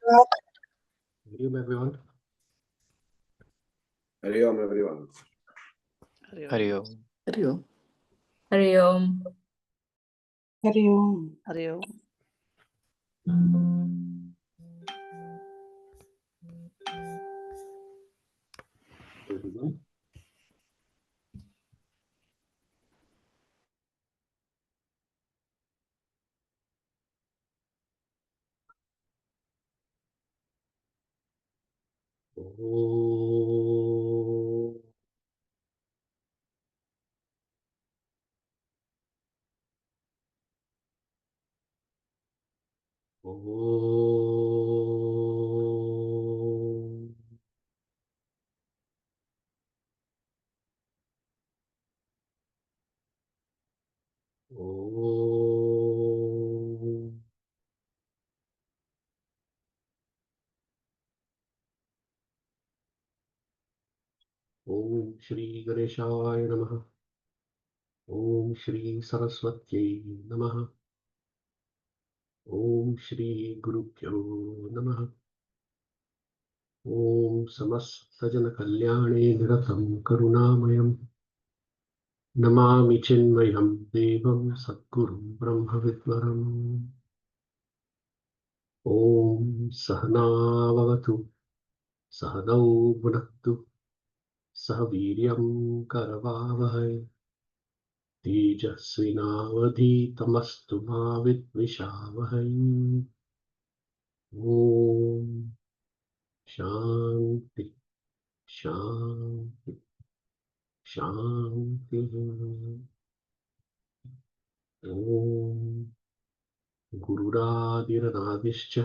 Hari Om, everyone. Hari Om, everyone. Hari Om. Hari Om. Hari Om. Hari Om. Hari Om. Everyone. Oh. Oh. Oh. Om Shri Ganeshaya Namaha. Om Shri Saraswatyai Namaha. Om Shri Gurubhyo Namaha. Om Samastajana Kalyane Niratam Karunamayam. Namami Chinmayam Devam Satgurum Brahma Vidvaram. Om Sahana Vavatu Sahadau Bhunaktu Sahaviryam Karavavahai Tejasvinavadhitamastu ma Vidvishavahai. Om Shanti Shanti Shanti. Om Gururadhiranadhischa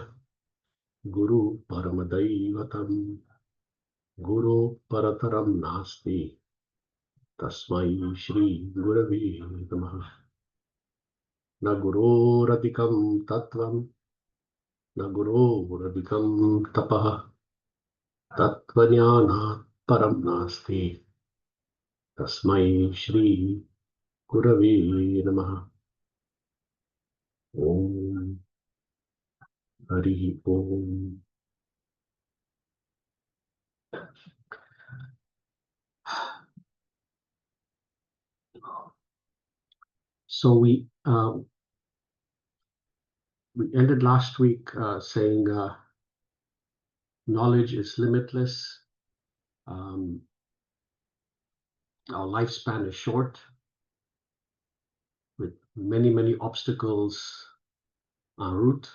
Guru Paramadaivatam Guru Parataram Nasti Tasmai Shri Gurave Namaha. Na Guroradhikam Tattvam Na Guroradhikam Tapaha Tattvajnanat Param Nasti Tasmai Shri Gurave Namaha. Om Hari Om. So we ended last week saying knowledge is limitless. Our lifespan is short with many obstacles en route.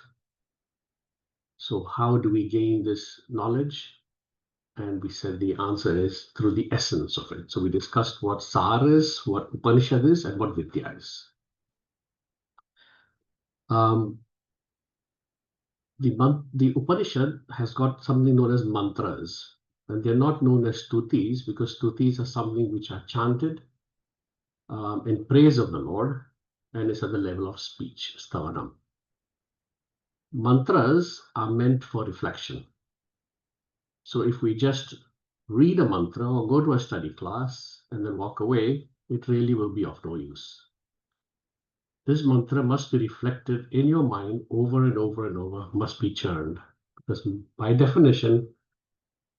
So how do we gain this knowledge? And we said the answer is through the essence of it. So we discussed what Sar is, what Upanishad is, and what Vidya is. The Upanishad has got something known as mantras, and they're not known as stutis because stutis are something which are chanted in praise of the Lord and is at the level of speech, stavanam. Mantras are meant for reflection. So if we just read a mantra or go to a study class and then walk away, it really will be of no use. This mantra must be reflected in your mind over and over and over, must be churned. Because by definition,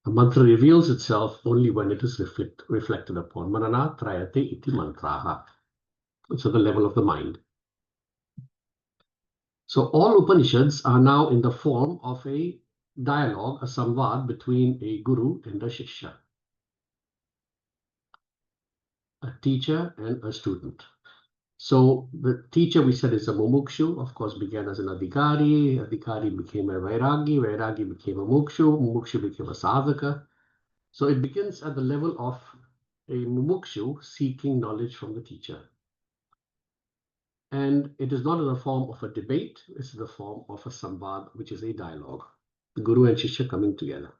a mantra reveals itself only when it is reflected upon. Manana trayate iti mantraha. So the level of the mind. So all Upanishads are now in the form of a dialogue, a samvad between a guru and a shishya, a teacher and a student. So the teacher, we said, is a mumukshu, of course, began as an adhikari. Adhikari became a vairagi. Vairagi became a mukshu. Mukshu became a sadhaka. So it begins at the level of a mumukshu seeking knowledge from the teacher. And it is not in the form of a debate. It's in the form of a samvad, which is a dialogue. The guru and shishya coming together.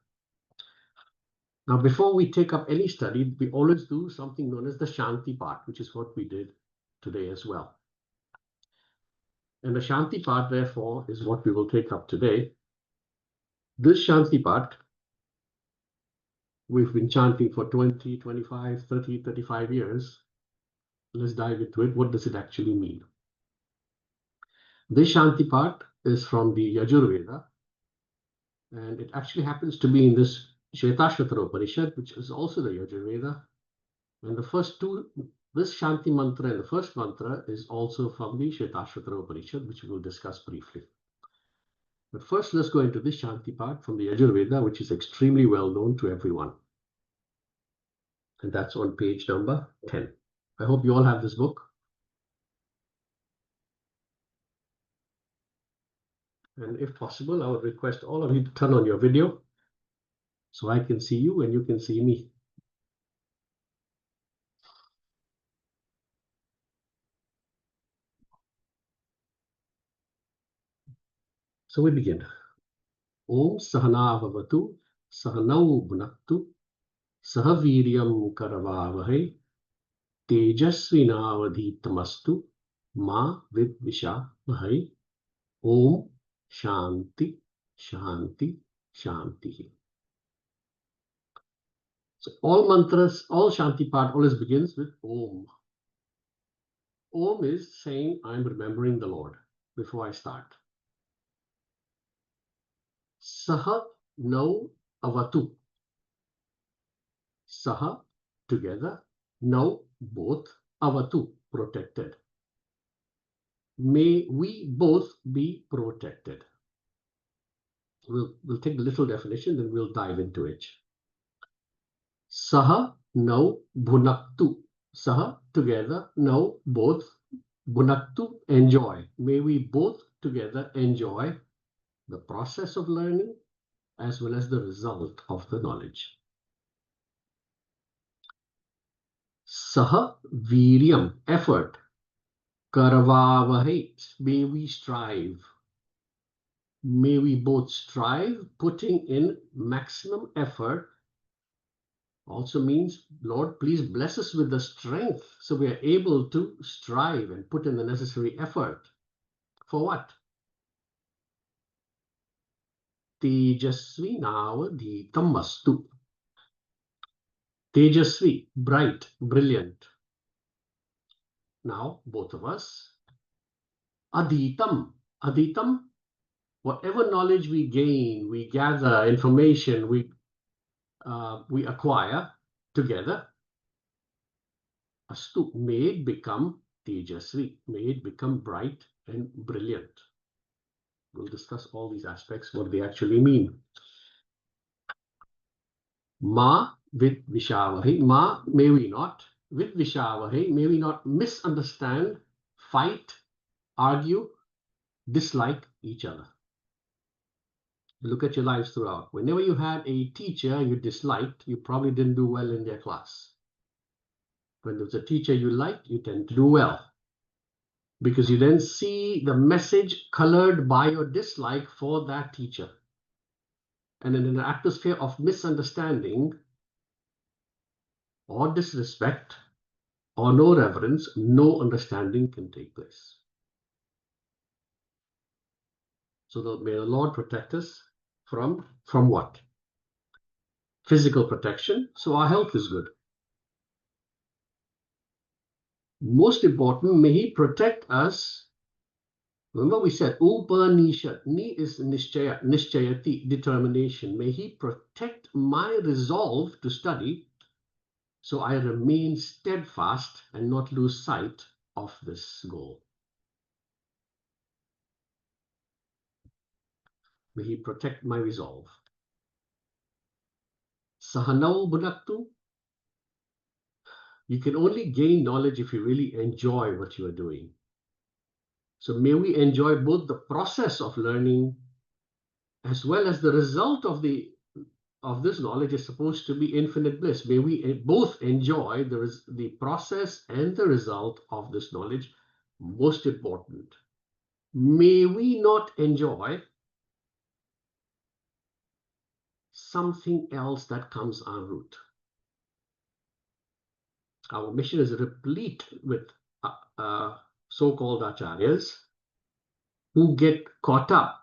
Now, before we take up any study, we always do something known as the Shanti part, which is what we did today as well. And the Shanti part, therefore, is what we will take up today. This Shanti part, we've been chanting for 20, 25, 30, 35 years. Let's dive into it. What does it actually mean? This Shanti part is from the Yajurveda. And it actually happens to be in this Shvetashvatara Upanishad, which is also the Yajurveda. And the first two, this Shanti mantra and the first mantra is also from the Shvetashvatara Upanishad, which we will discuss briefly. But first, let's go into this Shanti part from the Yajurveda, which is extremely well known to everyone. And that's on page number 10. I hope you all have this book. And if possible, I would request all of you to turn on your video so I can see you and you can see me. So we begin. Om Sahana Bhavatu, Sahanau Bhunaktu, Sahaviryam Karavavahe, Tejasvinavadhitamastu, Ma Vidvishavahe, Om Shanti, Shanti, Shanti. So all mantras, all Shanti part always begins with Om. Om is saying, I'm remembering the Lord before I start. Saha no avatu. Saha, together. No, both. Avatu, protected. May we both be protected. We'll take the little definition, then we'll dive into it. Saha no bhunaktu. Saha, together. No, both. Bhunaktu, enjoy. May we both together enjoy the process of learning as well as the result of the knowledge. Saha viryam, effort. Karavavahe, may we strive. May we both strive, putting in maximum effort. Also means, Lord, please bless us with the strength so we are able to strive and put in the necessary effort. For what? Tejasvi navadhitamastu. Tejasvi, bright, brilliant. Now, both of us. Adhitam. Adhitam, whatever knowledge we gain, we gather, information, we acquire together. Astu, may it become Tejasvi, may it become bright and brilliant. We'll discuss all these aspects, what they actually mean. Ma with Vishavahe, Ma, may we not, with Vishavahe, may we not misunderstand, fight, argue, dislike each other. Look at your lives throughout. Whenever you had a teacher you disliked, you probably didn't do well in their class. When there's a teacher you like, you tend to do well. Because you then see the message colored by your dislike for that teacher. And in an atmosphere of misunderstanding or disrespect or no reverence, no understanding can take place. So may the Lord protect us from what? Physical protection, so our health is good. Most important, may He protect us. Remember we said Upanishad, Ni is Nishchaya, Nishchayati, determination. May He protect my resolve to study so I remain steadfast and not lose sight of this goal. May He protect my resolve. Sahanau Bhunaktu. You can only gain knowledge if you really enjoy what you are doing. So may we enjoy both the process of learning as well as the result of this knowledge is supposed to be infinite bliss. May we both enjoy the process and the result of this knowledge. Most important. May we not enjoy something else that comes en route. Our mission is replete with so-called acharyas who get caught up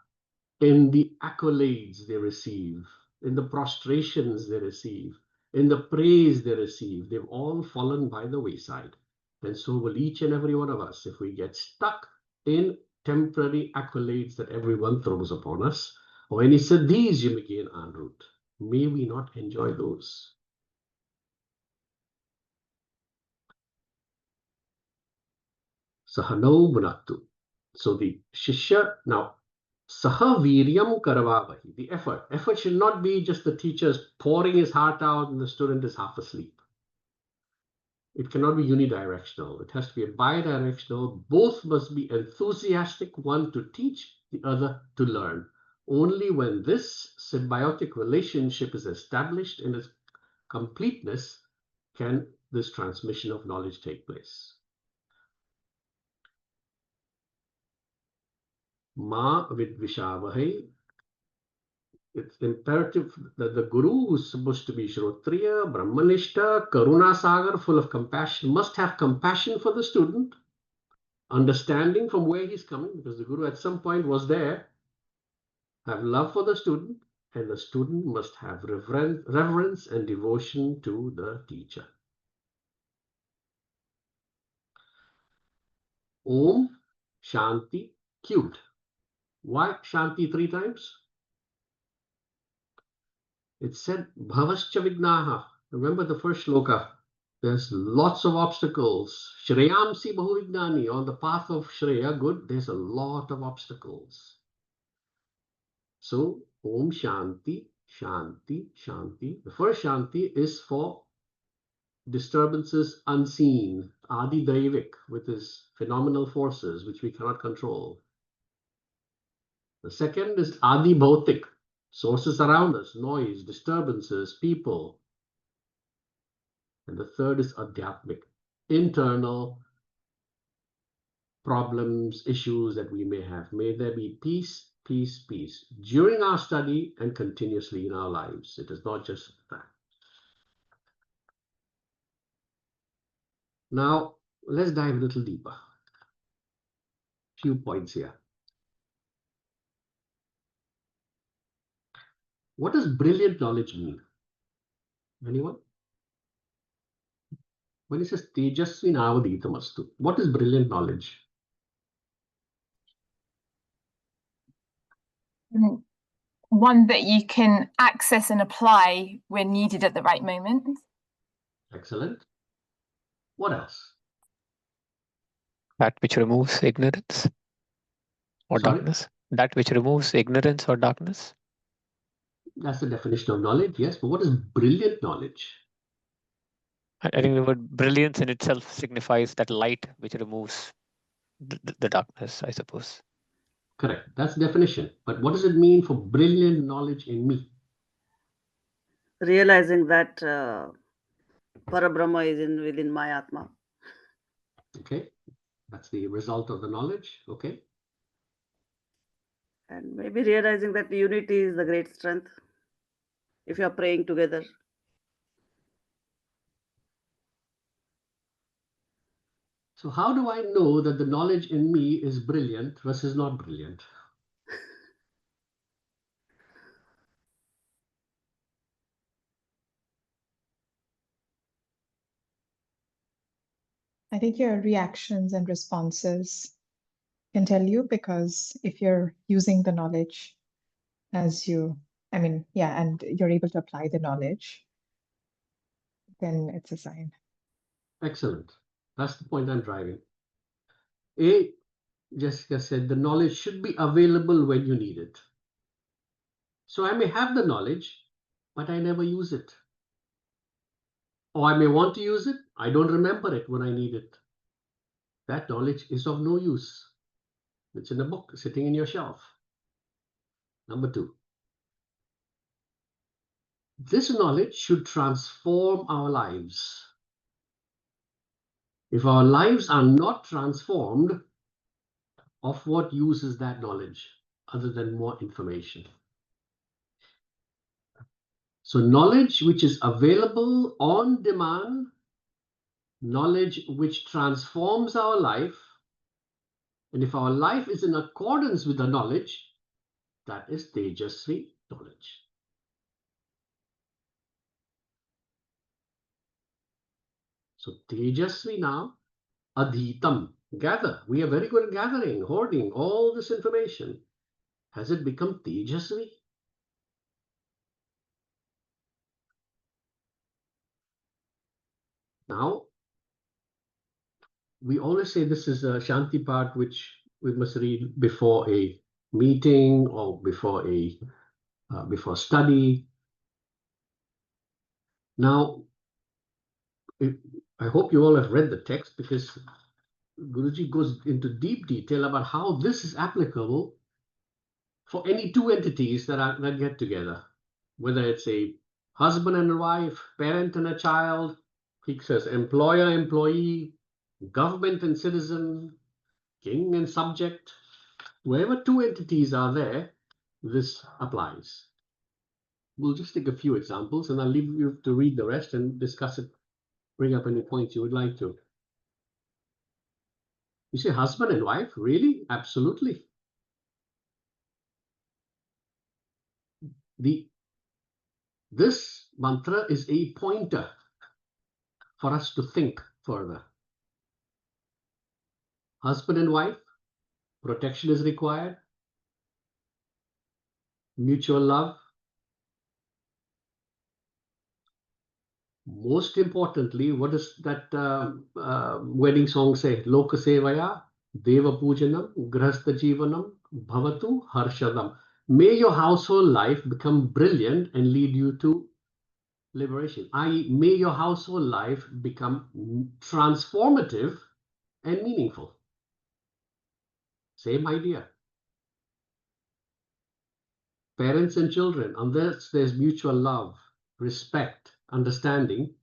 in the accolades they receive, in the prostrations they receive, in the praise they receive. They've all fallen by the wayside. And so will each and every one of us if we get stuck in temporary accolades that everyone throws upon us, Or any siddhis you may gain en route. May we not enjoy those? Sahano Bhunaktu. So the Shishya, now, Saha Viryam Karavavahi, the effort. Effort should not be just the teacher's pouring his heart out and the student is half asleep. It cannot be unidirectional. It has to be a bidirectional. Both must be enthusiastic, one to teach, the other to learn. Only when this symbiotic relationship is established in its completeness can this transmission of knowledge take place. Ma vidvishavahe. It's imperative that the guru, who's supposed to be Shrotriya, Brahmanishta, Karuna Sagar, full of compassion, must have compassion for the student, understanding from where he's coming, because the guru at some point was there, have love for the student, and the student must have reverence and devotion to the teacher. Om Shanti cubed. Why Shanti 3 times? It said Bhavascha Vignaha. Remember the first shloka. There's lots of obstacles. Shreyamsi Bahuvignani. On the path of Shreya, good, there's a lot of obstacles. So, Om Shanti, Shanti, Shanti. The first Shanti is for disturbances unseen, Adi Daivik, with his phenomenal forces, which we cannot control. The second is Adi Bhautik, sources around us, noise, disturbances, people. And the third is Adhyatmik, internal problems, issues that we may have. May there be peace, peace, peace during our study and continuously in our lives. It is not just that. Now, let's dive a little deeper. Few points here. What does brilliant knowledge mean? Anyone? When it says Tejasvi Navaditamastu, what is brilliant knowledge? One that you can access and apply when needed at the right moment. Excellent. What else? That which removes ignorance or Sorry? darkness. That which removes ignorance or darkness. That's the definition of knowledge, yes. But what is brilliant knowledge? I think the word brilliance in itself signifies that light which removes the darkness, I suppose. Correct. That's the definition. But what does it mean for brilliant knowledge in me? Realizing that Parabrahma is within my Atma. Okay. That's the result of the knowledge. Okay. And maybe realizing that unity is the great strength. If you are praying together. So how do I know that the knowledge in me is brilliant versus not brilliant? I think your reactions and responses can tell you, because if you're using the knowledge as you, and you're able to apply the knowledge, then it's a sign. Excellent. That's the point I'm driving. A, Jessica said, the knowledge should be available when you need it. So I may have the knowledge, but I never use it. Or I may want to use it, I don't remember it when I need it. That knowledge is of no use. It's in a book sitting in your shelf. Number 2. This knowledge should transform our lives. If our lives are not transformed, of what use is that knowledge other than more information? So knowledge which is available on demand, knowledge which transforms our life, and if our life is in accordance with the knowledge, that is Tejasvi knowledge. So Tejasvi now, Adhitam, gather. We are very good at gathering, hoarding all this information. Has it become Tejasvi? Now, we always say this is a Shanti part which we must read before a meeting or before study. Now, I hope you all have read the text, because Guruji goes into deep detail about how this is applicable for any two entities that get together, whether it's a husband and a wife, parent and a child. He says employer, employee, government and citizen, king and subject. Wherever two entities are there, this applies. We'll just take a few examples, and I'll leave you to read the rest and discuss it. Bring up any points you would like to. You say husband and wife? Really? Absolutely. This mantra is a pointer for us to think further. Husband and wife, protection is required, mutual love. Most importantly, what does that wedding song say? Loka sevaya, deva pujanam, grahastha jivanam, bhavatu harshadam. May your household life become brilliant and lead you to liberation. I.e., may your household life become transformative and meaningful. Same idea. Parents and children, unless there's mutual love, respect, understanding,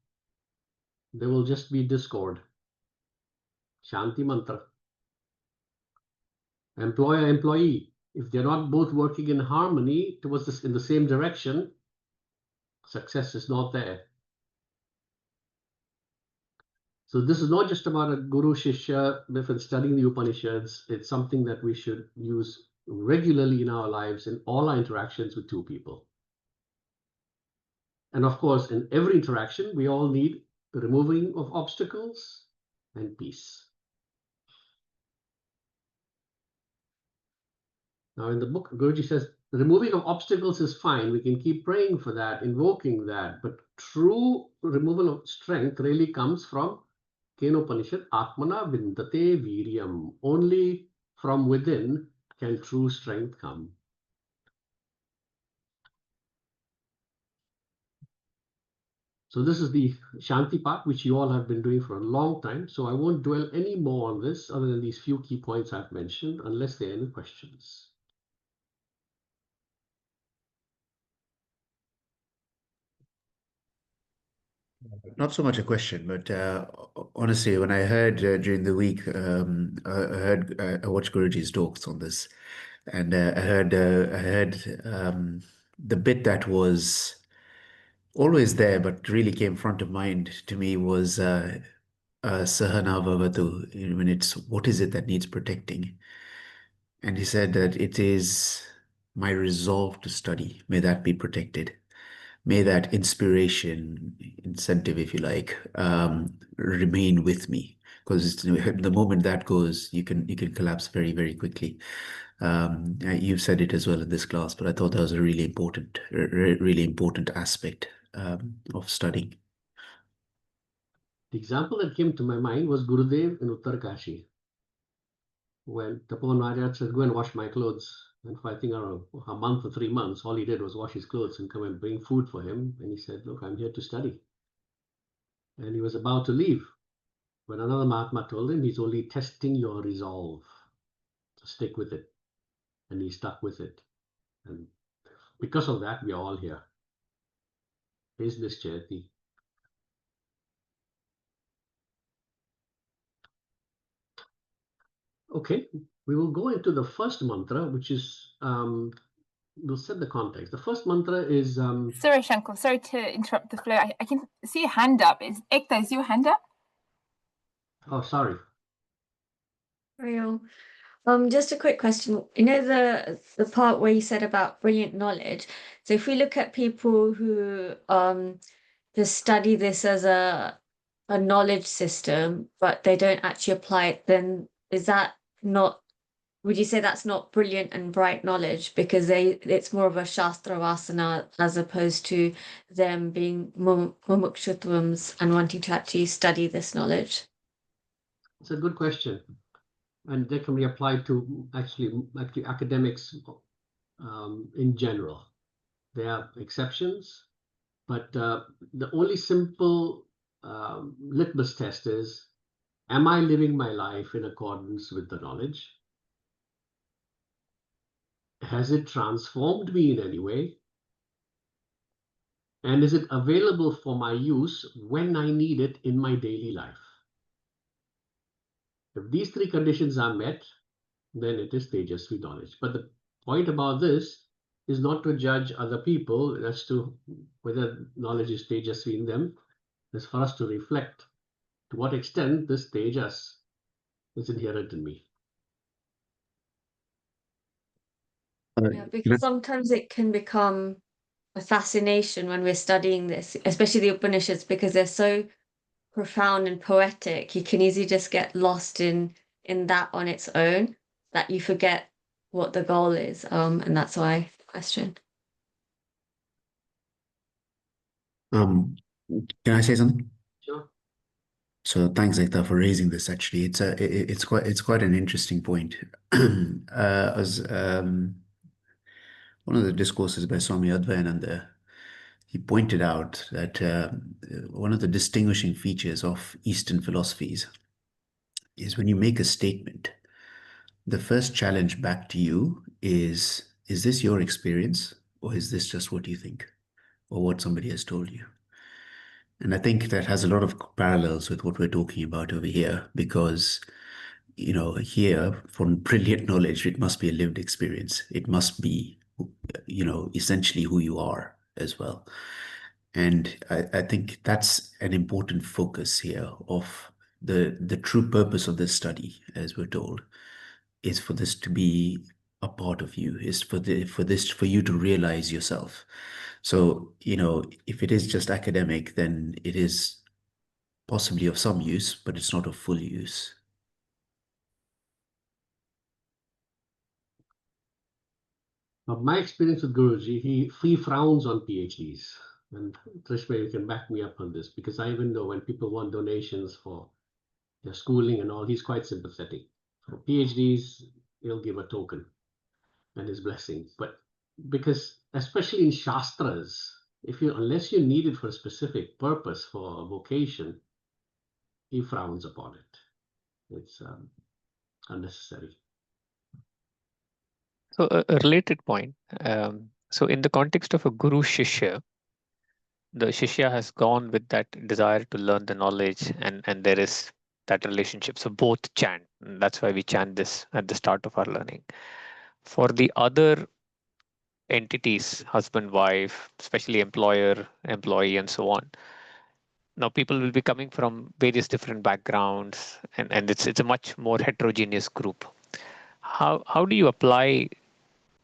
there will just be discord. Shanti mantra. Employer, employee, if they're not both working in harmony towards this in the same direction, success is not there. So this is not just about a guru shishya with studying the Upanishads. It's something that we should use regularly in our lives, in all our interactions with two people. And of course, in every interaction, we all need the removing of obstacles and peace. Now, in the book, Guruji says, the removing of obstacles is fine. We can keep praying for that, invoking that. But true removal of strength really comes from Kenopanishad, Atmana Vindate Viryam. Only from within can true strength come. So this is the Shanti part, which you all have been doing for a long time. So I won't dwell any more on this other than these few key points I've mentioned, unless there are any questions. Not so much a question, but honestly, when I heard during the week, I watched Guruji's talks on this, and I heard the bit that was always there, but really came front of mind to me was Sahana Bhavatu, when it's what is it that needs protecting? And he said that it is my resolve to study. May that be protected. May that inspiration, incentive, if you like, remain with me. Because the moment that goes, you can collapse very, very quickly. You've said it as well in this class, but I thought that was a really important aspect of studying. The example that came to my mind was Gurudev in Uttarkashi. When Tapovan Maharaj said, go and wash my clothes. And for I think around a month or 3 months, all he did was wash his clothes and come and bring food for him. And he said, look, I'm here to study. And he was about to leave when another Mahatma told him, he's only testing your resolve. So stick with it. And he stuck with it. And because of that, we are all here. Business charity. Okay, we will go into the first mantra, which is, we'll set the context. The first mantra is... Sorry, Shankar, sorry to interrupt the flow. I can see your hand up. Ekta, is your hand up? Oh, sorry. Real. Just a quick question. You know the part where you said about brilliant knowledge. So if we look at people who just study this as a knowledge system, but they don't actually apply it, then is that not would you say that's not brilliant and bright knowledge because it's more of a shastra vasana as opposed to them being mumukshuttvams and wanting to actually study this knowledge? It's a good question, and that can be applied to actually academics in general. There are exceptions, but the only simple litmus test is, am I living my life in accordance with the knowledge? Has it transformed me in any way? And is it available for my use when I need it in my daily life? If these three conditions are met, then it is Tejasvi knowledge. But the point about this is not to judge other people as to whether knowledge is Tejasvi in them. It's for us to reflect to what extent this Tejas is inherent in me. Yeah, because sometimes it can become a fascination when we're studying this, especially the Upanishads, because they're so profound and poetic. You can easily just get lost in that on its own, that you forget what the goal is. And that's why question. Can I say something? Sure. So thanks, Ekta, for raising this. Actually, it's quite an interesting point. As one of the discourses by Swami Advayananda, he pointed out that one of the distinguishing features of Eastern philosophies is when you make a statement, the first challenge back to you is this your experience, or is this just what you think, or what somebody has told you? And I think that has a lot of parallels with what we're talking about over here, because, you know, here, for brilliant knowledge, it must be a lived experience. It must be, you know, essentially who you are as well. And I think that's an important focus here of the true purpose of this study, as we're told, is for this to be a part of you, is for you to realize yourself. So, you know, if it is just academic, then it is possibly of some use, but it's not of full use. My experience with Guruji, he frowns on PhDs. And Trishma, you can back me up on this, because I even know when people want donations for their schooling and all, he's quite sympathetic. For PhDs, he'll give a token and his blessing. But because, especially in Shastras, unless you need it for a specific purpose, for a vocation, he frowns upon it. It's unnecessary. So a related point. So in the context of a guru shishya, the shishya has gone with that desire to learn the knowledge, and there is that relationship. So both chant. And that's why we chant this at the start of our learning. For the other entities, husband, wife, especially employer, employee, and so on. Now people will be coming from various different backgrounds, and it's a much more heterogeneous group. How do you apply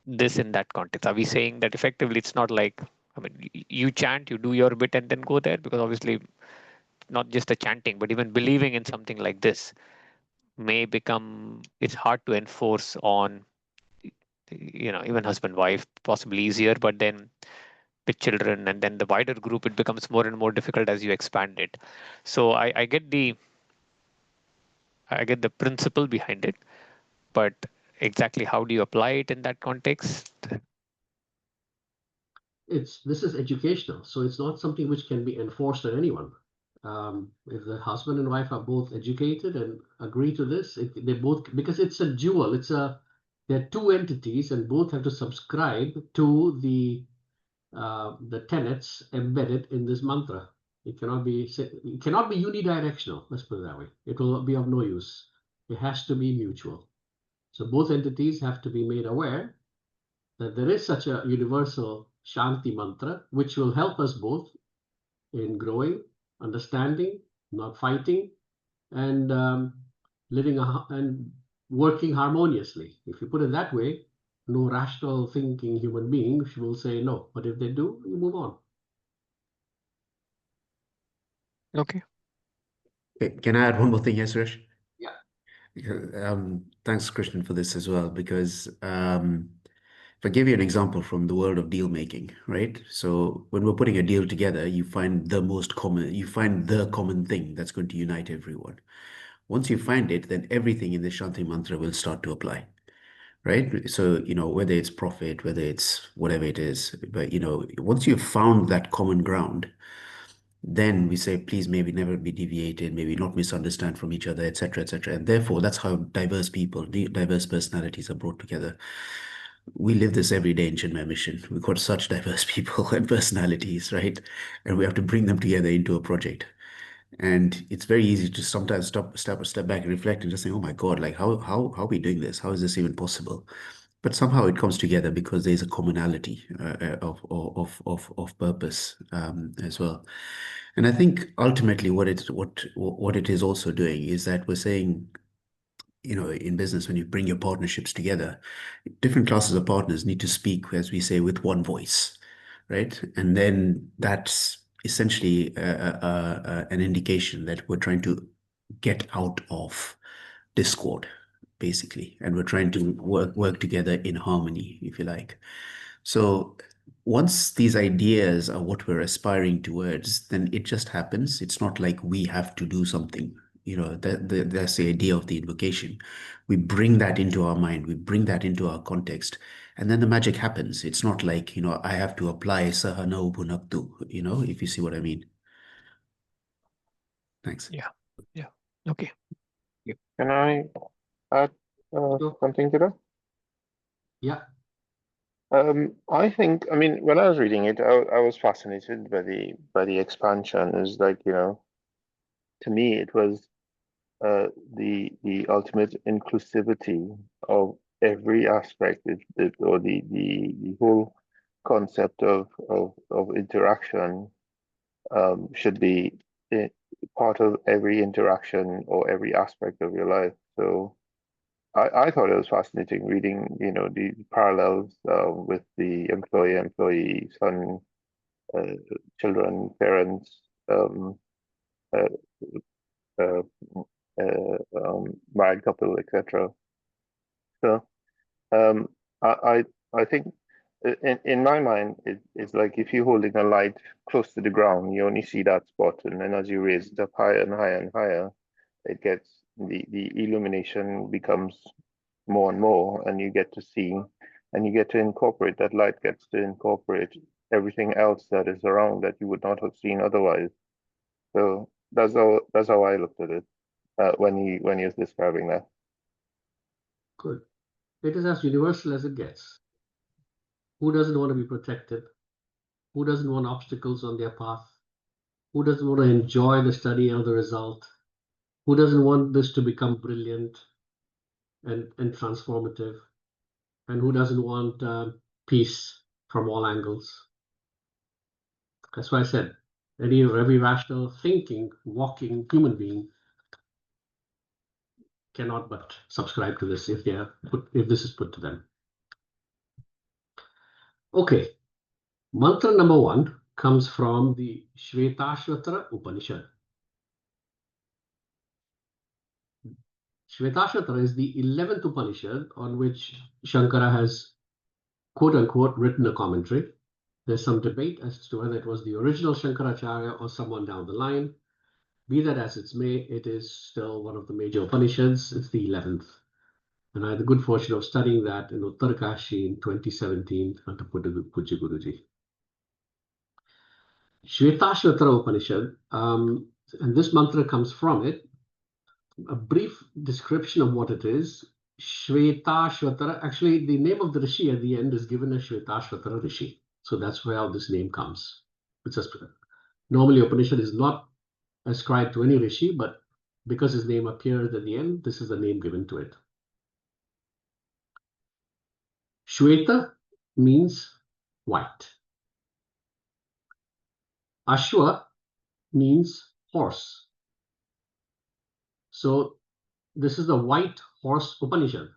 this in that context? Are we saying that effectively it's not like, I mean, you chant, you do your bit and then go there? Because obviously not just the chanting, but even believing in something like this may become, it's hard to enforce on, you know, even husband, wife, possibly easier, but then with children and then the wider group, it becomes more and more difficult as you expand it. So I get the principle behind it, but exactly how do you apply it in that context? This is educational, so it's not something which can be enforced on anyone. If the husband and wife are both educated and agree to this, they both, because it's a dual, they're two entities and both have to subscribe to the tenets embedded in this mantra. It cannot be unidirectional. Let's put it that way. It will be of no use. It has to be mutual. So both entities have to be made aware that there is such a universal Shanti mantra, which will help us both in growing, understanding, not fighting, and living and working harmoniously. If you put it that way, no rational thinking human being will say no. But if they do, you move on. Okay. Can I add one more thing here, Suresh? Yeah. Thanks, Christian, for this as well, because if I give you an example from the world of deal making, right? So when we're putting a deal together, you find the common thing that's going to unite everyone. Once you find it, then everything in the Shanti Mantra will start to apply, right? So, whether it's profit, whether it's whatever it is, but, once you've found that common ground, then we say, please, maybe never be deviated, maybe not misunderstand from each other, etc., etc. And therefore, that's how diverse people, diverse personalities are brought together. We live this every day in Chinmay Mission. We've got such diverse people and personalities, right? And we have to bring them together into a project. And it's very easy to sometimes step back and reflect and just think, oh my God, like how are we doing this? How is this even possible? But somehow it comes together because there's a commonality of purpose as well. And I think ultimately what it is also doing is that we're saying, in business, when you bring your partnerships together, different classes of partners need to speak, as we say, with one voice, right? And then that's essentially an indication that we're trying to get out of discord, basically, and we're trying to work together in harmony, if you like. So once these ideas are what we're aspiring towards, then it just happens. It's not like we have to do something. That's the idea of the invocation. We bring that into our mind, we bring that into our context, and then the magic happens. It's not like, I have to apply Sahana Ubunaktu, if you see what I mean. Thanks. Yeah. Okay. Can I add something to that? Yeah. I think, when I was reading it, I was fascinated by the expansion. Is like, to me, it was the ultimate inclusivity of every aspect, or the whole concept of interaction should be part of every interaction or every aspect of your life. So I thought it was fascinating reading, the parallels with the employee, son, children, parents, uh, uh, married couple, etc. So I think in my mind it's like if you're holding a light close to the ground, you only see that spot, and then as you raise it up higher and higher and higher, it gets the illumination becomes more and more, and you get to see, and you get to incorporate, that light gets to incorporate everything else that is around that you would not have seen otherwise. So that's how I looked at it when he was describing that. Good. It is as universal as it gets. Who doesn't want to be protected? Who doesn't want obstacles on their path? Who doesn't want to enjoy the study and the result? Who doesn't want this to become brilliant and transformative? And who doesn't want peace from all angles? That's why I said every rational thinking, walking human being cannot but subscribe to this if this is put to them. Okay, mantra number 1 comes from the Shvetashvatara Upanishad. Shvetashvatara is the 11th Upanishad on which Shankara has quote-unquote written a commentary. There's some debate as to whether it was the original Shankaracharya or someone down the line. Be that as it may, it is still one of the major Upanishads. It's the 11th. And I had the good fortune of studying that in Uttarkashi in 2017 under Pujya Guruji. Shvetashvatara Upanishad, and this mantra comes from it. A brief description of what it is. Shvetashvatara, actually the name of the Rishi at the end is given as Shvetashvatara Rishi. So that's where this name comes. Normally Upanishad is not ascribed to any Rishi, but because his name appears at the end, this is the name given to it. Shweta means white. Ashwa means horse. So this is the white horse Upanishad.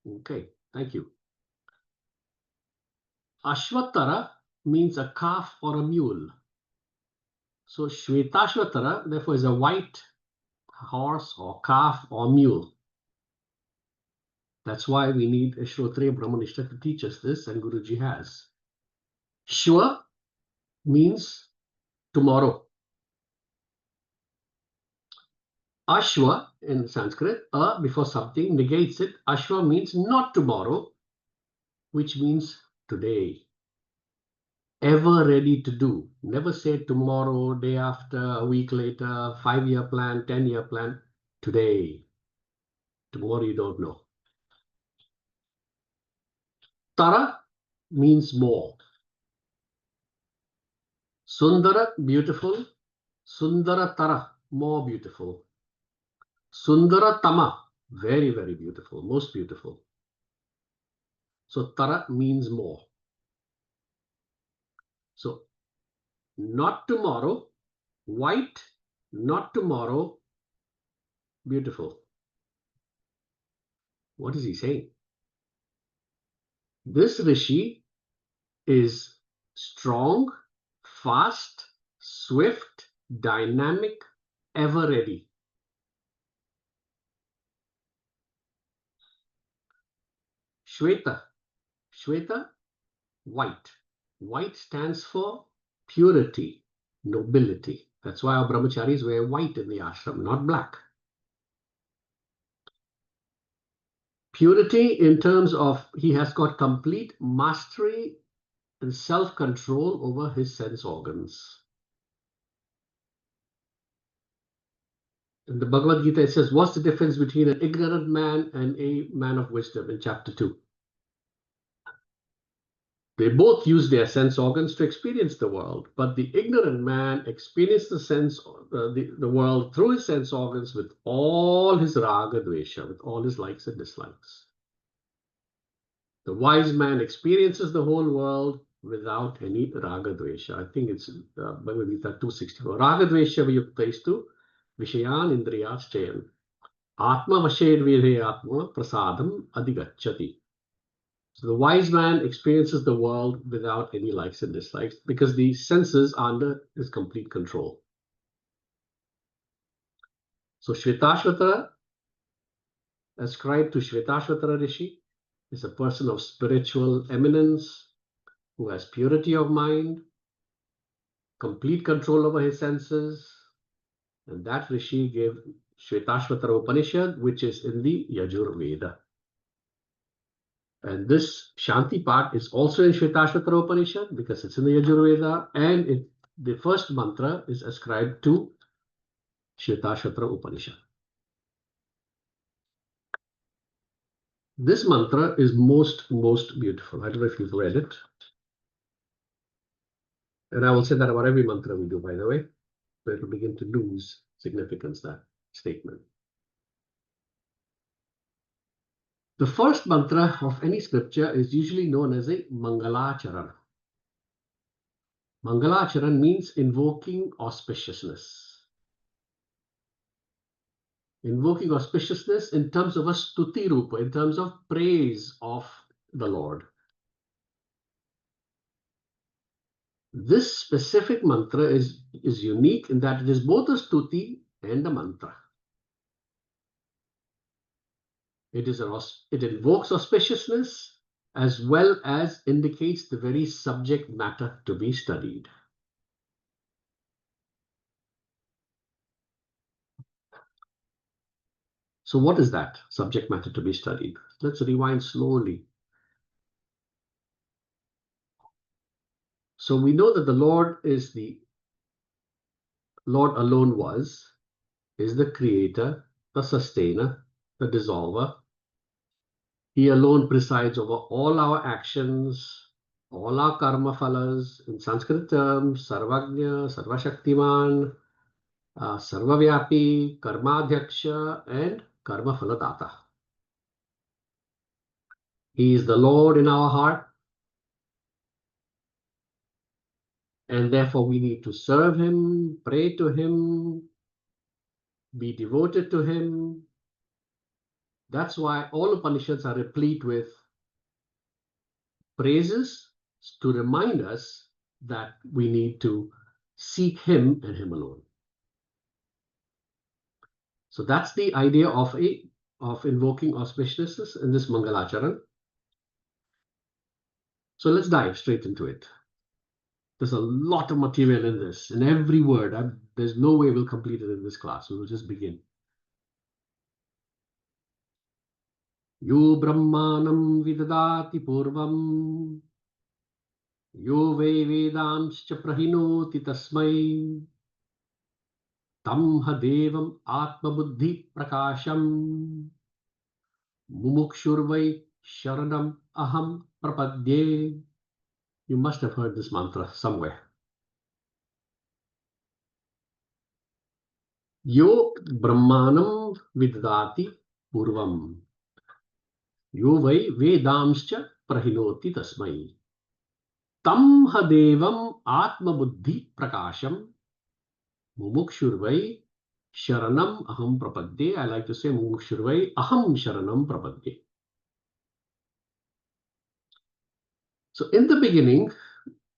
Okay, thank you. Ashvatara means a calf or a mule. So Shvetashvatara, therefore, is a white horse or calf or mule. That's why we need a Shrotriya Brahmanishta to teach us this, and Guruji has. Shwa means tomorrow. Ashwa in Sanskrit, before something negates it. Ashwa means not tomorrow, which means today. Ever ready to do. Never say tomorrow, day after, a week later, 5-year plan, 10-year plan. Today. Tomorrow you don't know. Tara means more. Sundara, beautiful. Sundara Tara, more beautiful. Sundara Tama, very, very beautiful, most beautiful. So Tara means more. So not tomorrow, white, not tomorrow, beautiful. What is he saying? This Rishi is strong, fast, swift, dynamic, ever ready. Shweta, Shweta, white. White stands for purity, nobility. That's why our brahmacharis wear white in the ashram, not black. Purity in terms of he has got complete mastery and self-control over his sense organs. In the Bhagavad Gita, it says, what's the difference between an ignorant man and a man of wisdom in chapter 2? They both use their sense organs to experience the world, but the ignorant man experiences the world through his sense organs with all his raga dvesha, with all his likes and dislikes. The wise man experiences the whole world without any raga dvesha. I think it's Bhagavad Gita 264. Raga dvesha vayuktaistu vishayan indriyaschayan. Atma vashed atma prasadam adigacchati. So the wise man experiences the world without any likes and dislikes because the senses are under his complete control. So Shvetashvatara, ascribed to Shvetashvatara Rishi, is a person of spiritual eminence who has purity of mind, complete control over his senses, and that Rishi gave Shvetashvatara Upanishad, which is in the Yajur Veda. And this Shanti part is also in Shvetashvatara Upanishad because it's in the Yajur Veda, and the first mantra is ascribed to Shvetashvatara Upanishad. This mantra is most beautiful. I don't know if you've read it. And I will say that about every mantra we do, by the way, where it will begin to lose significance, that statement. The first mantra of any scripture is usually known as a Mangalacharan. Mangalacharan means invoking auspiciousness. Invoking auspiciousness in terms of a stuti rupa, in terms of praise of the Lord. This specific mantra is unique in that it is both a stuti and a mantra. It invokes auspiciousness as well as indicates the very subject matter to be studied. So what is that subject matter to be studied? Let's rewind slowly. So we know that the Lord is the Lord alone is the creator, the sustainer, the dissolver. He alone presides over all our actions, all our karma phalas. In Sanskrit terms, Sarvagnya, Sarvashaktiman, Sarvavyapi, Karmadhyaksha, and Karma Phaladata. He is the Lord in our heart, and therefore we need to serve him, pray to him, be devoted to him. That's why all Upanishads are replete with praises to remind us that we need to seek him and him alone. So that's the idea of invoking auspiciousness in this Mangalacharan. So let's dive straight into it. There's a lot of material in this, in every word. There's no way we'll complete it in this class. We will just begin. Yo brahmanam vidadati purvam, yo vai vedanscha prahinoti tasmai, tam ha devam atma buddhi prakasham, mumukshurvai sharanam aham prapadye. You must have heard this mantra somewhere. Yo brahmanam vidadati purvam, yo vai vedamscha prahinoti tasmai, tam ha devam atma buddhi prakasham, mumukshurvai sharanam aham prapadye. I like to say mumukshurvai aham sharanam prapadye. So in the beginning,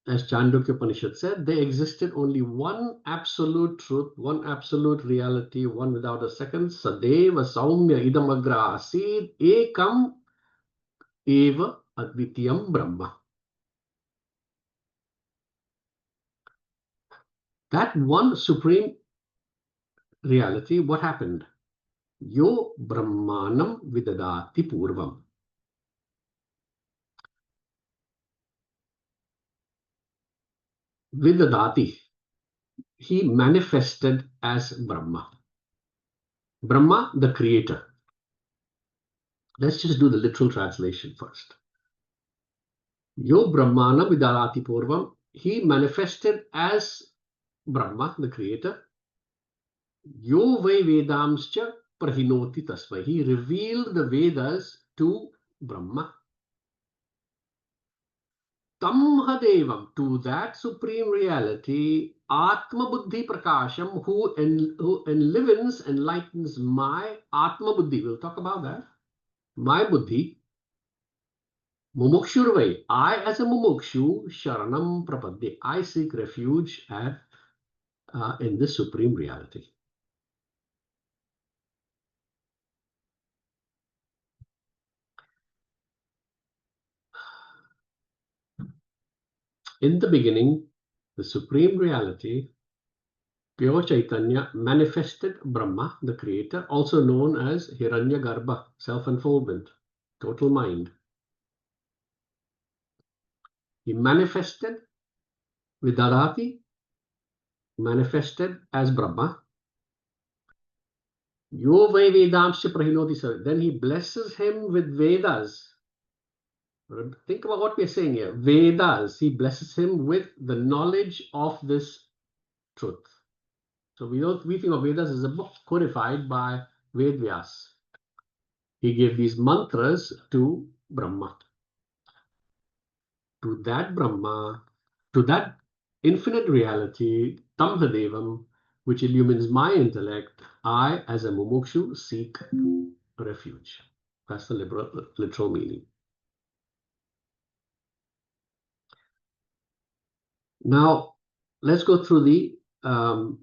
as Chandogya Upanishad said, there existed only one absolute truth, one absolute reality, one without a second. Sadeva Saumya Idam Agra Asid Ekam Eva Advitiyam Brahma. That one supreme reality, what happened? Yo Brahmanam Vidadati Purvam. Vidadati. He manifested as Brahma. Brahma, the creator. Let's just do the literal translation first. Yo Brahmana Vidalati Purvam, he manifested as Brahma, the creator. Yo Vai Vedamscha Prahinoti Tasmai, he revealed the Vedas to Brahma. Tam Hadevam, to that supreme reality, Atma Buddhi Prakasham, who enlivens, enlightens my Atma Buddhi. We'll talk about that. My Buddhi. Mumukshurvai, I as a Mumukshu, Sharanam Prapadye, I seek refuge in this supreme reality. In the beginning, the supreme reality, pure Chaitanya, manifested Brahma, the creator, also known as Hiranyagarbha, self-unfoldment, total mind. He manifested Vidadati, manifested as Brahma. Yo Vai Vedamscha Prahinoti. Then he blesses him with Vedas. Think about what we're saying here. Vedas. He blesses him with the knowledge of this truth. So we think of Vedas as a book codified by Ved Vyas. He gave these mantras to Brahma. To that Brahma, to that infinite reality, Tam Hadevam, which illumines my intellect, I, as a mumukshu, seek refuge. That's the literal meaning. Now, let's go through the whole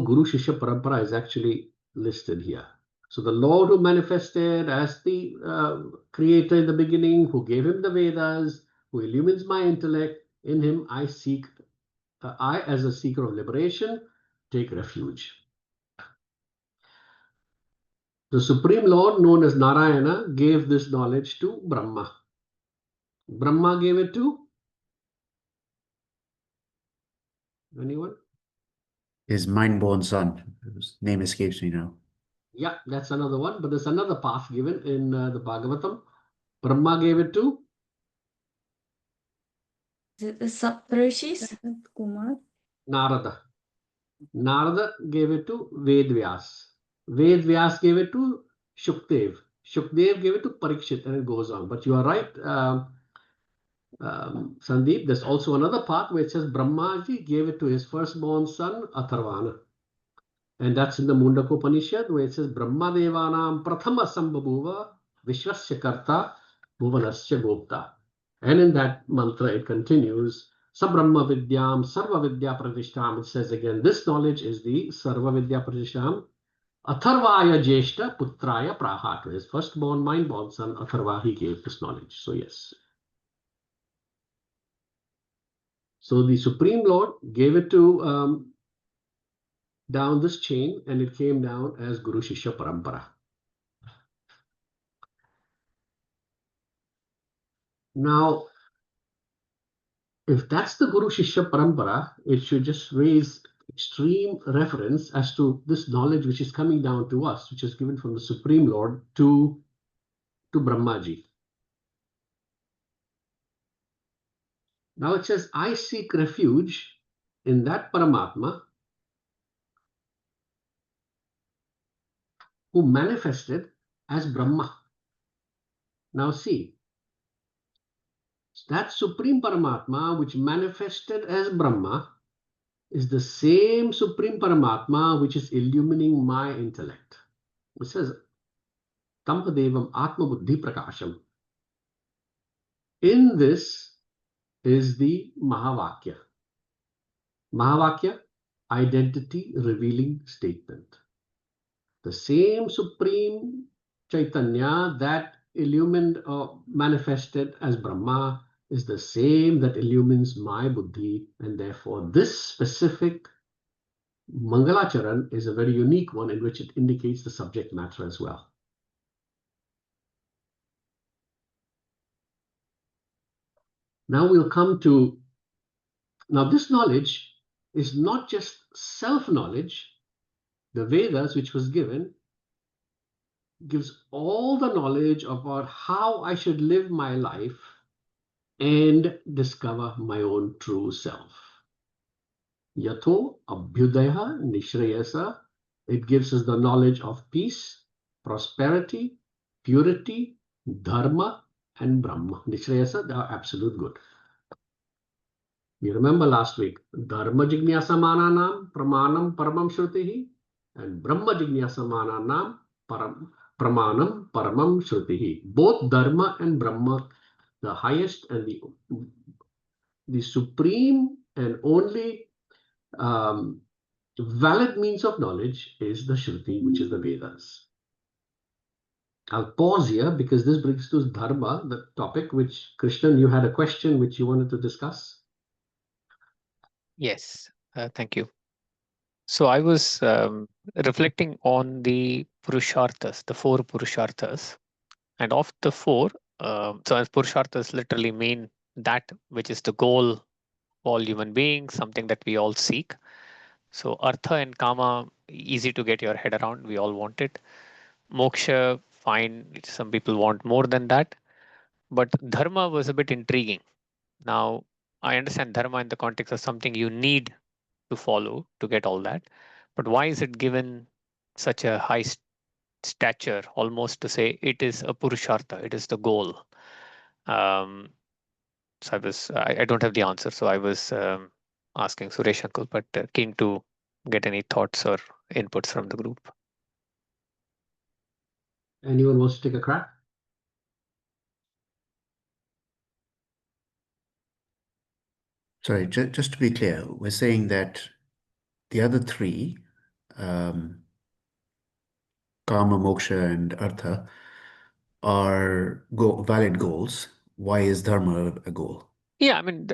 Guru Shishya Parampara is actually listed here. So the Lord who manifested as the creator in the beginning, who gave him the Vedas, who illumines my intellect, in him I seek, I as a seeker of liberation, take refuge. The Supreme Lord, known as Narayana, gave this knowledge to Brahma. Brahma gave it to anyone? His mind-born son, whose name escapes me now. Yeah, that's another one. But there's another path given in the Bhagavatam. Brahma gave it to Is it the Saptarishis? Kumar. Narada. Narada gave it to Ved Vyas. Ved Vyas gave it to Shukdev. Shukdev gave it to Parikshit, and it goes on. But you are right, Sandeep. There's also another part where it says Brahmaji gave it to his firstborn son, Atharvana. And that's in the Mundaka Upanishad, where it says Brahma Devanam Prathama Sambhabuva Vishwasya Karta Bhuvanasya Gopta. And in that mantra it continues, Sabrahma Vidyam Sarva Vidya Pratishtam. It says again, this knowledge is the Sarva Vidya Pratishtam. Atharvaya Jeshta Putraya Praha. To his firstborn, mindborn son, Atharva, he gave this knowledge. So yes. So the Supreme Lord gave it to down this chain, and it came down as Guru Shishya Parampara. Now, if that's the Guru Shishya Parampara, it should just raise extreme reference as to this knowledge which is coming down to us, which is given from the Supreme Lord to Brahmaji. Now it says, I seek refuge in that Paramatma who manifested as Brahma. Now see, that Supreme Paramatma which manifested as Brahma is the same Supreme Paramatma which is illumining my intellect. It says, Tampadevam Atma Buddhi Prakasham. In this is the Mahavakya. Mahavakya, identity revealing statement. The same Supreme Chaitanya that illumined or manifested as Brahma is the same that illumines my buddhi, and therefore this specific Mangalacharan is a very unique one in which it indicates the subject matter as well. Now we'll come to, now this knowledge is not just self-knowledge. The Vedas, which was given, gives all the knowledge about how I should live my life and discover my own true self. Yatho abhyudaya nishrayasa. It gives us the knowledge of peace, prosperity, purity, dharma, and Brahma. Nishrayasa, the absolute good. You remember last week, Dharma Jignasa Mananam Pramanam Paramam Shrutihi, and Brahma Jignasa Mananam Pramanam Paramam Shrutihi. Both Dharma and Brahma, the highest and the supreme and only valid means of knowledge is the Shruti, which is the Vedas. I'll pause here because this brings to Dharma, the topic which, Krishnan, you had a question which you wanted to discuss. Yes, thank you. So I was reflecting on the Purusharthas, the 4 Purusharthas, and of the 4, so as Purusharthas literally mean that which is the goal of all human beings, something that we all seek. So Artha and Kama, easy to get your head around, we all want it. Moksha, fine, some people want more than that. But Dharma was a bit intriguing. Now, I understand Dharma in the context of something you need to follow to get all that. But why is it given such a high stature, almost to say it is a Purushartha, it is the goal? So I don't have the answer. So I was asking Suresh Uncle, but keen to get any thoughts or inputs from the group. Anyone wants to take a crack? Sorry, just to be clear, we're saying that the other 3, Kama, Moksha, and Artha, are valid goals. Why is Dharma a goal? Yeah, I mean,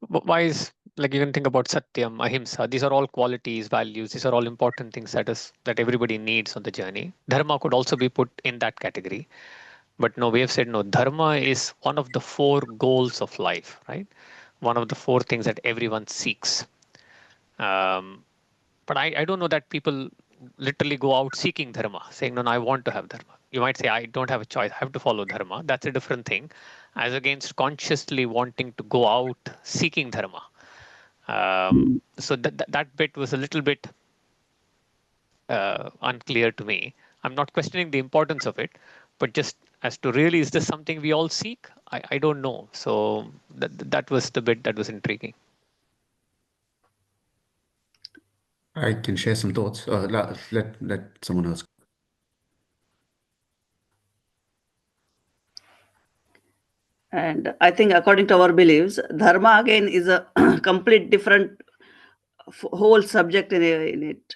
why is, like, you can think about Satyam, Ahimsa. These are all qualities, values. These are all important things that everybody needs on the journey. Dharma could also be put in that category. But no, we have said no, Dharma is one of the 4 goals of life, right? One of the 4 things that everyone seeks. But I don't know that people literally go out seeking Dharma, saying, no, I want to have Dharma. You might say, I don't have a choice. I have to follow Dharma. That's a different thing, as against consciously wanting to go out seeking Dharma. So that bit was a little bit unclear to me. I'm not questioning the importance of it, but just as to really, is this something we all seek? I don't know. So that was the bit that was intriguing. I can share some thoughts. Let someone else. And I think according to our beliefs, dharma again is a complete different whole subject in it.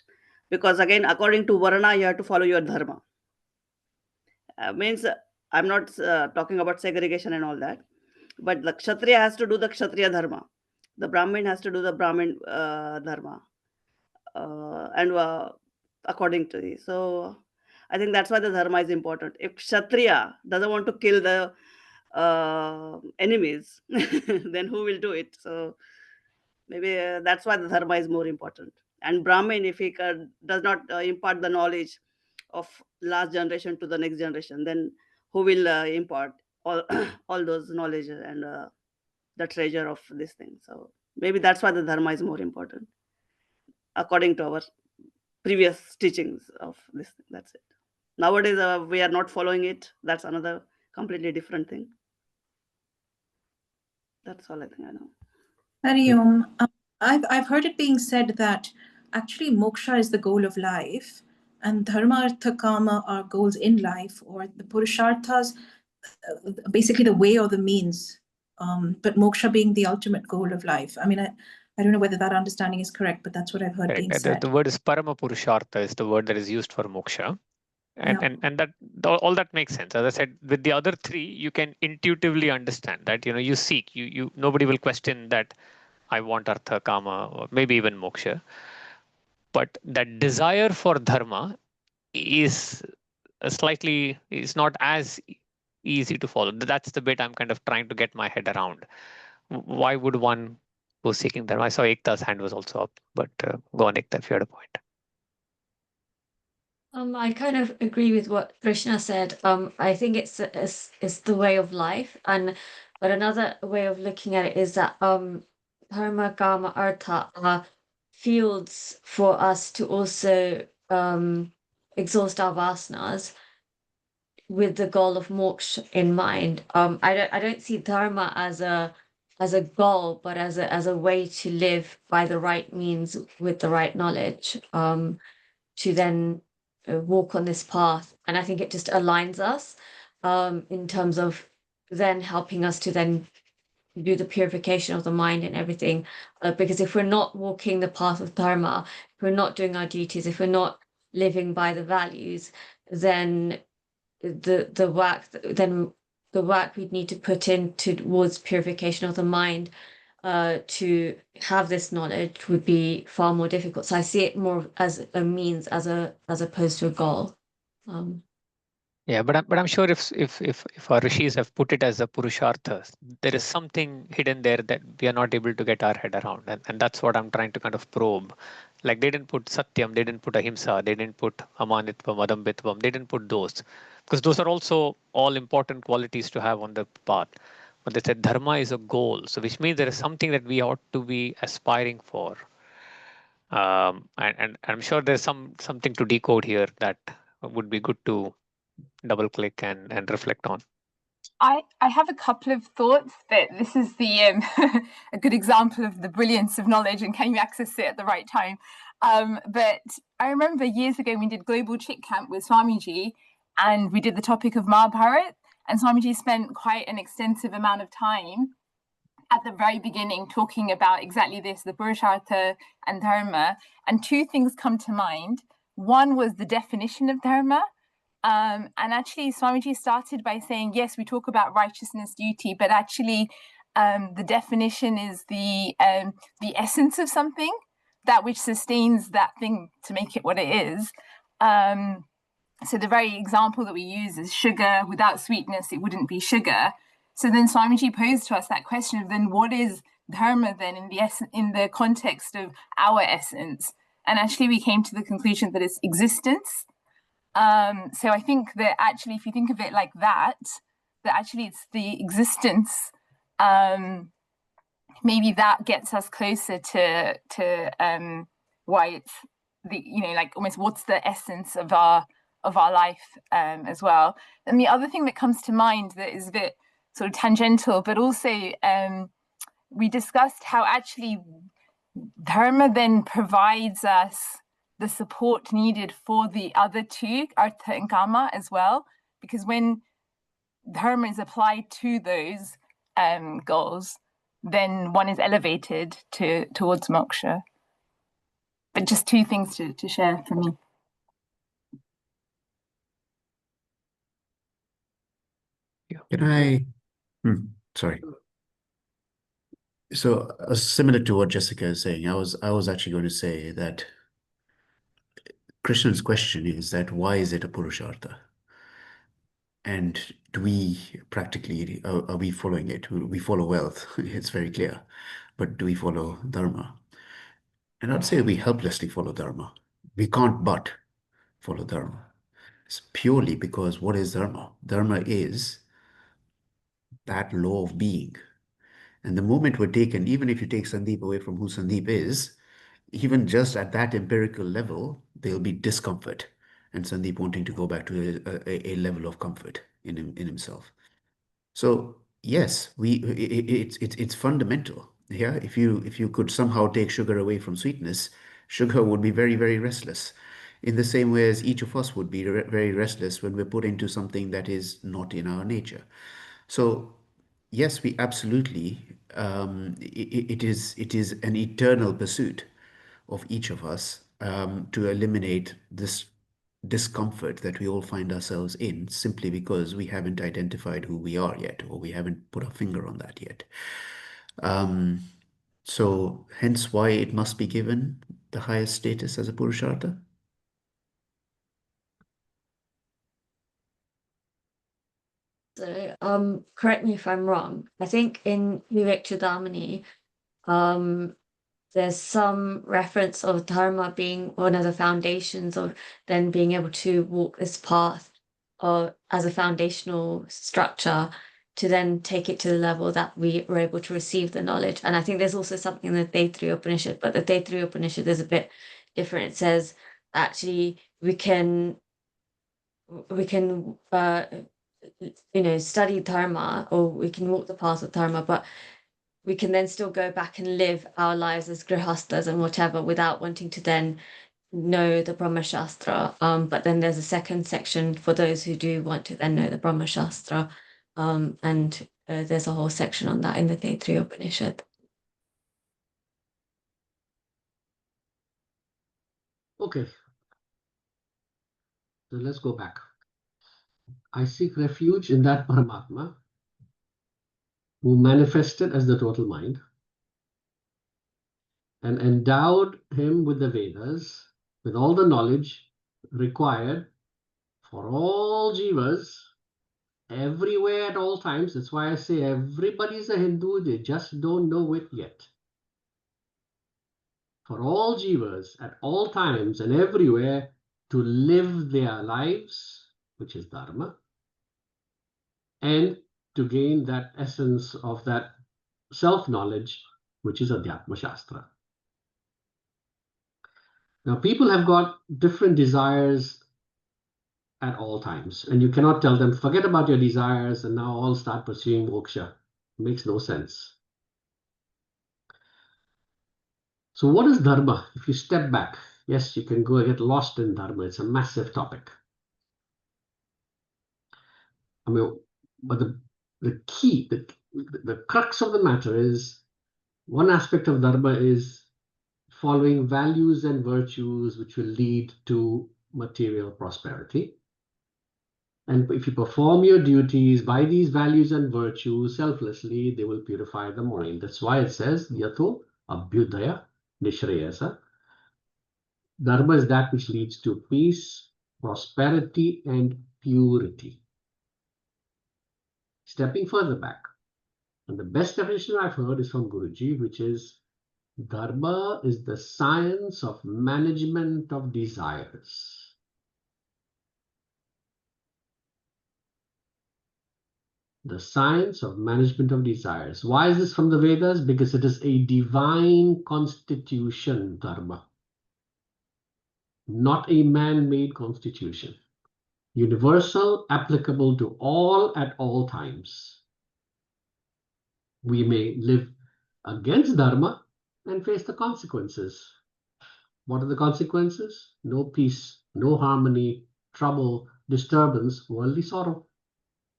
Because again, according to Varna, you have to follow your dharma. Means I'm not talking about segregation and all that, but the Kshatriya has to do the Kshatriya dharma. The Brahmin has to do the Brahmin dharma. And according to this. So I think that's why the dharma is important. If Kshatriya doesn't want to kill the enemies, then who will do it? So maybe that's why the dharma is more important. And Brahmin, if he does not impart the knowledge of last generation to the next generation, then who will impart all all those knowledge and the treasure of this thing? So maybe that's why the dharma is more important, according to our previous teachings of this thing. That's it. Nowadays we are not following it. That's another completely different thing. That's all I think I know. Hari Om. I've heard it being said that actually moksha is the goal of life, and dharma, artha, kama are goals in life, or the purusharthas, basically the way or the means, but moksha being the ultimate goal of life. I mean, I don't know whether that understanding is correct, but that's what I've heard being said. The word is parama purushartha is the word that is used for moksha. And that all that makes sense. As I said, with the other three, you can intuitively understand that, you seek, you nobody will question that I want artha, kama, or maybe even moksha. But that desire for dharma is not as easy to follow. That's the bit I'm kind of trying to get my head around. Why would one go seeking dharma? I saw Ekta's hand was also up, but go on, Ekta, if you had a point. I kind of agree with what Krishna said. I think it's the way of life, but another way of looking at it is that dharma, kama, artha are fields for us to also exhaust our vasanas with the goal of moksha in mind. I don't see dharma as a goal, but as a way to live by the right means with the right knowledge. To then walk on this path, and I think it just aligns us in terms of then helping us to then do the purification of the mind and everything. Because if we're not walking the path of dharma, if we're not doing our duties, if we're not living by the values, then the work we'd need to put in towards purification of the mind to have this knowledge would be far more difficult. So I see it more as a means, as opposed to a goal. Yeah, but I'm sure if our rishis have put it as a purushartha, there is something hidden there that we are not able to get our head around, and that's what I'm trying to kind of probe. Like they didn't put satyam, they didn't put ahimsa, they didn't put amanitvam, adambitvam, they didn't put those, because those are also all important qualities to have on the path. But they said dharma is a goal, so which means there is something that we ought to be aspiring for. And I'm sure there's something to decode here that would be good to double click and reflect on. I have a couple of thoughts, but this is the a good example of the brilliance of knowledge and can you access it at the right time. But I remember years ago we did Global Chick Camp with Swamiji, and we did the topic of Mahabharat, and Swamiji spent quite an extensive amount of time at the very beginning talking about exactly this, the Purushartha and Dharma. And two things come to mind. One was the definition of Dharma. And actually, Swamiji started by saying, yes, we talk about righteousness, duty, but actually the definition is the essence of something, that which sustains that thing to make it what it is. So the very example that we use is sugar. Without sweetness, it wouldn't be sugar. So then Swamiji posed to us that question of then what is dharma then in the context of our essence? And actually we came to the conclusion that it's existence. So I think that actually, if you think of it like that actually it's the existence. Maybe that gets us closer to why it's the, like almost what's the essence of our life as well. And the other thing that comes to mind that is a bit sort of tangential, but also we discussed how actually dharma then provides us the support needed for the other two, artha and kama, as well, because when dharma is applied to those goals, then one is elevated towards moksha. But just two things to share from me. Can I? Sorry. So similar to what Jessica is saying, I was actually going to say that Krishna's question is that why is it a Purushartha? And do we practically, are we following it? We follow wealth, it's very clear. But do we follow Dharma? And I'd say we helplessly follow Dharma. We can't but follow Dharma. It's purely because what is Dharma? Dharma is that law of being. And the moment we're taken, even if you take Sandeep away from who Sandeep is, even just at that empirical level, there'll be discomfort. And Sandeep wanting to go back to a level of comfort in himself. So yes, it's fundamental. Yeah, if you could somehow take sugar away from sweetness, sugar would be very, very restless. In the same way as each of us would be very restless when we're put into something that is not in our nature. So yes, we absolutely, it is an eternal pursuit of each of us to eliminate this discomfort that we all find ourselves in simply because we haven't identified who we are yet, or we haven't put our finger on that yet. So hence why it must be given the highest status as a Purushartha. So, correct me if I'm wrong. I think in Vivek Chudamani, there's some reference of dharma being one of the foundations of then being able to walk this path or as a foundational structure to then take it to the level that we were able to receive the knowledge. And I think there's also something in the Taittiriya Upanishad, but the Taittiriya Upanishad is a bit different. It says actually we can study dharma, or we can walk the path of dharma, but we can then still go back and live our lives as grihastas and whatever without wanting to then know the Brahma Shastra. But then there's a second section for those who do want to then know the Brahma Shastra. And there's a whole section on that in the Taittiriya Upanishad. Okay. So let's go back. I seek refuge in that Paramatma who manifested as the total mind and endowed him with the Vedas, with all the knowledge required for all jivas, everywhere at all times. That's why I say everybody's a Hindu, they just don't know it yet. For all jivas at all times and everywhere to live their lives, which is Dharma, and to gain that essence of that self-knowledge, which is Adhyatma Shastra. Now, people have got different desires at all times, and you cannot tell them, forget about your desires and now all start pursuing moksha. It makes no sense. So what is Dharma? If you step back, yes, you can go get lost in Dharma. It's a massive topic. I mean, but the key, the crux of the matter is, one aspect of Dharma is following values and virtues which will lead to material prosperity. And if you perform your duties by these values and virtues selflessly, they will purify the mind. That's why it says, Yato Abhyudaya Nishrayasa. Dharma is that which leads to peace, prosperity, and purity. Stepping further back, and the best definition I've heard is from Guruji, which is Dharma is the science of management of desires. The science of management of desires. Why is this from the Vedas? Because it is a divine constitution, Dharma, not a man-made constitution. Universal, applicable to all at all times. We may live against Dharma and face the consequences. What are the consequences? No peace, no harmony, trouble, disturbance, worldly sorrow.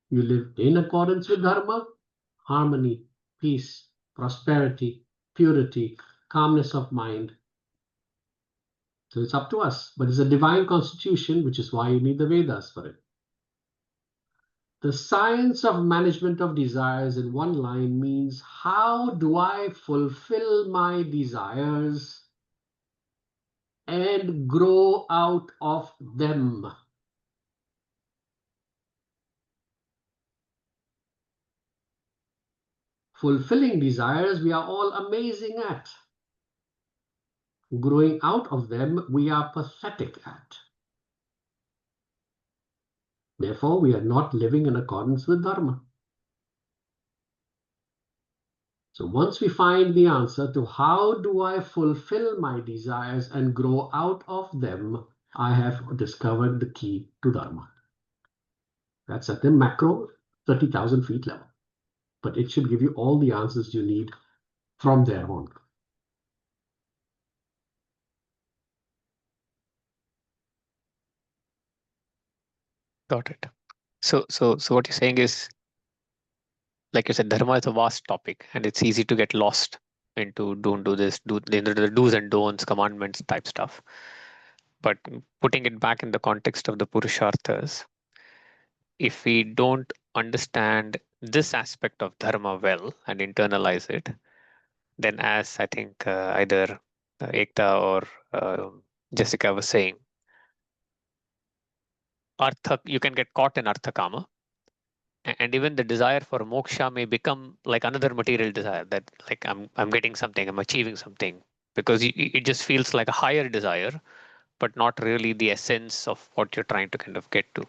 You live in accordance with Dharma, harmony, peace, prosperity, purity, calmness of mind. So it's up to us, but it's a divine constitution, which is why you need the Vedas for it. The science of management of desires in one line means how do I fulfill my desires and grow out of them? Fulfilling desires we are all amazing at. Growing out of them we are pathetic at. Therefore, we are not living in accordance with Dharma. So once we find the answer to how do I fulfill my desires and grow out of them, I have discovered the key to Dharma. That's at the macro 30,000 feet level. But it should give you all the answers you need from there on. Got it. So what you're saying is, like you said, dharma is a vast topic, and it's easy to get lost into don't do this, do the do's and don'ts, commandments type stuff. But putting it back in the context of the Purusharthas, if we don't understand this aspect of dharma well and internalize it, then as I think either Ekta or Jessica was saying, artha, you can get caught in artha kama, and even the desire for moksha may become like another material desire, that like I'm getting something, I'm achieving something, because it just feels like a higher desire, but not really the essence of what you're trying to kind of get to.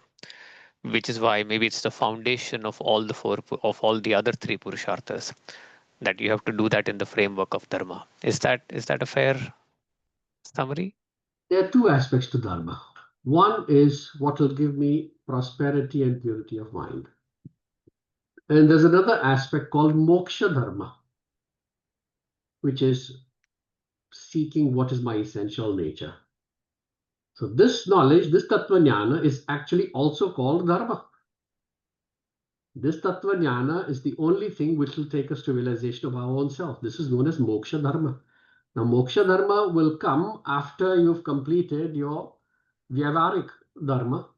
Which is why maybe it's the foundation of all the other three purusharthas, that you have to do that in the framework of dharma. Is that a fair summary? There are two aspects to Dharma. One is what will give me prosperity and purity of mind. And there's another aspect called moksha dharma, which is seeking what is my essential nature. So this knowledge, this tattva jnana, is actually also called dharma. This tattva jnana is the only thing which will take us to realization of our own self. This is known as moksha dharma. Now, moksha dharma will come after you've completed your vyavarik dharma,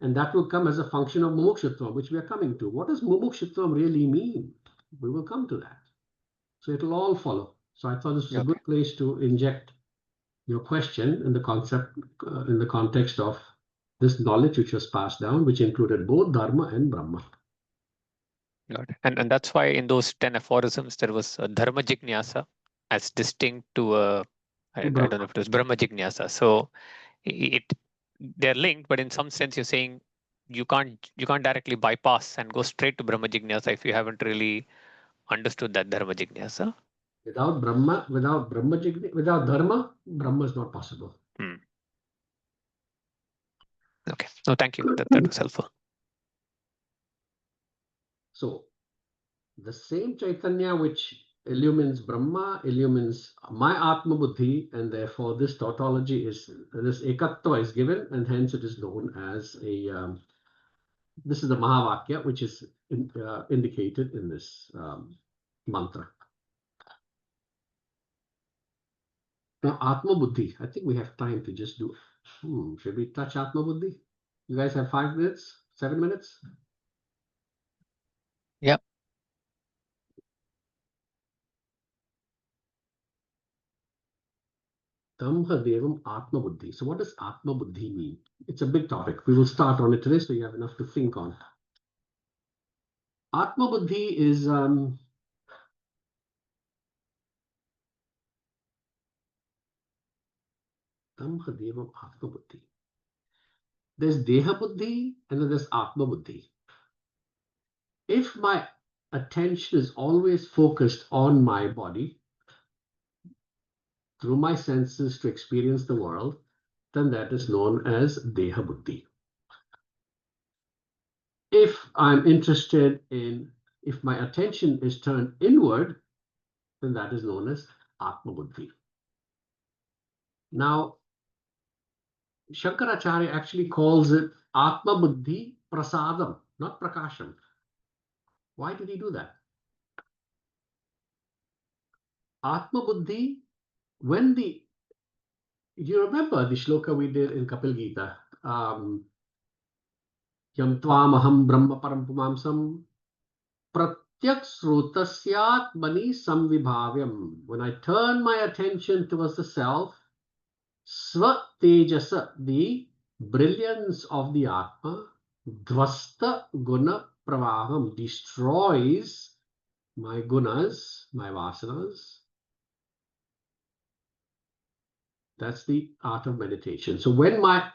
and that will come as a function of mumukshutvam, which we are coming to. What does mumukshutvam really mean? We will come to that. So it'll all follow. So I thought this was a good place to inject your question in the concept, in the context of this knowledge which was passed down, which included both Dharma and Brahma. Got it. And that's why in those 10 aphorisms, there was a dharma jignasa as distinct to I don't know if it was Brahma jignasa. So they're linked, but in some sense, you're saying you can't directly bypass and go straight to Brahma jignasa if you haven't really understood that dharma jignasa. Without Brahma, without Dharma, Brahma is not possible. Okay. No, thank you. That was helpful. So the same Chaitanya which illumines Brahma illumines my Atma Buddhi, and therefore this tautology is, this Ekattva is given, and hence it is known as a, this is the Mahavakya which is indicated in this mantra. Now, Atma Buddhi, I think we have time to just do, should we touch Atma Buddhi? You guys have 5 minutes, 7 minutes? Yeah. Tamha Devam Atma Buddhi. So what does Atma Buddhi mean? It's a big topic. We will start on it today so you have enough to think on. Atma Buddhi is Tamha Devam Atma Buddhi. There's Deha Buddhi and then there's Atma Buddhi. If my attention is always focused on my body, through my senses to experience the world, then that is known as Deha Buddhi. If I'm interested in, if my attention is turned inward, then that is known as Atma Buddhi. Now, Shankaracharya actually calls it Atma Buddhi Prasadam, not Prakasham. Why did he do that? Atma Buddhi, when the You remember the shloka we did in Kapil Gita? Yam tvamaham brahma param pumamsam pratyak srutasyatmani samvibhavyam. When I turn my attention towards the self, sva tejasa, the brilliance of the Atma, dvasta guna pravaham, destroys my gunas, my vasanas. That's the art of meditation. So when my